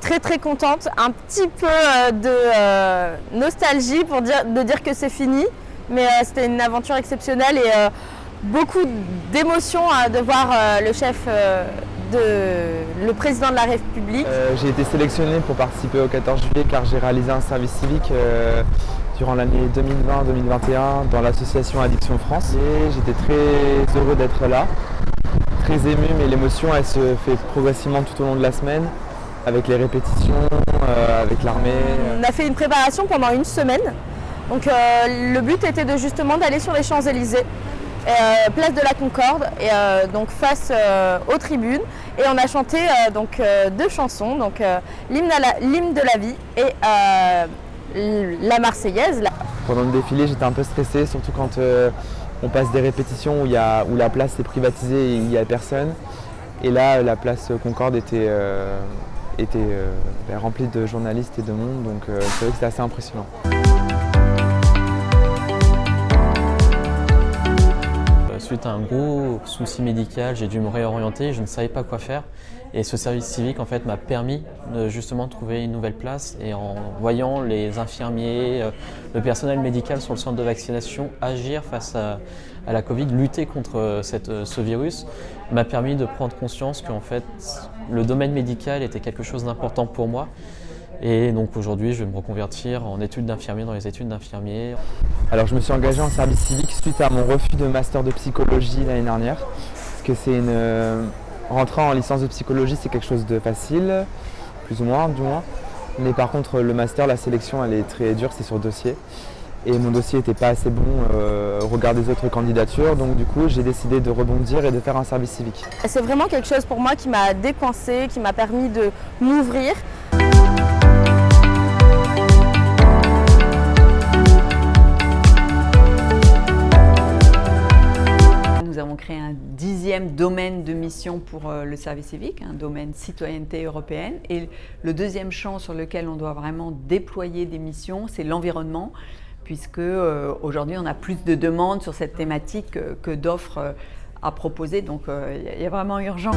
très très contente, un petit peu de nostalgie de dire que c'est fini, mais c'était une aventure exceptionnelle et beaucoup d'émotions de voir le président de la République. J'ai été sélectionné pour participer au 14 juillet car j'ai réalisé un service civique durant l'année 2020-2021 dans l'association Addiction France. Et j'étais très heureux d'être là, très ému, mais l'émotion elle se fait progressivement tout au long de la semaine avec les répétitions, avec l'armée. On a fait une préparation pendant une semaine. Donc le but était justement d'aller sur les Champs-Élysées, place de la Concorde, et donc face aux tribunes. Et on a chanté deux chansons, donc l'hymne de la vie et la Marseillaise. Pendant le défilé, j'étais un peu stressé, surtout quand on passe des répétitions où la place est privatisée et il n'y a personne. Et là, la place Concorde était remplie de journalistes et de monde, donc c'est vrai que c'était assez impressionnant. Suite à un gros souci médical, j'ai dû me réorienter, je ne savais pas quoi faire. Et ce service civique en fait, m'a permis de justement trouver une nouvelle place. Et en voyant les infirmiers, le personnel médical sur le centre de vaccination agir face à la Covid, lutter contre ce virus, m'a permis de prendre conscience qu'en fait, le domaine médical était quelque chose d'important pour moi. Et donc aujourd'hui, je vais me reconvertir en études d'infirmier dans les études d'infirmier. Alors je me suis engagé en service civique suite à mon refus de master de psychologie l'année dernière. Parce que rentrer en licence de psychologie, c'est quelque chose de facile, plus ou moins du moins. Mais par contre, le master, la sélection, elle est très dure, c'est sur dossier. Et mon dossier n'était pas assez bon au regard des autres candidatures. Donc du coup, j'ai décidé de rebondir et de faire un service civique. C'est vraiment quelque chose pour moi qui m'a décoincée, qui m'a permis de m'ouvrir. Nous avons créé un 10e domaine de mission pour le service civique, un domaine citoyenneté européenne. Et le deuxième champ sur lequel on doit vraiment déployer des missions, c'est l'environnement, puisque aujourd'hui on a plus de demandes sur cette thématique que d'offres à proposer, donc il y a vraiment urgence.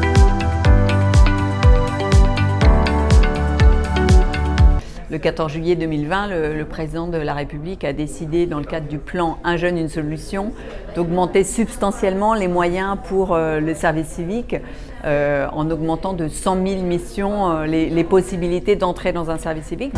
Le 14 juillet 2020, le président de la République a décidé, dans le cadre du plan Un jeune, une solution, d'augmenter substantiellement les moyens pour le service civique, en augmentant de 100 000 missions les possibilités d'entrer dans un service civique.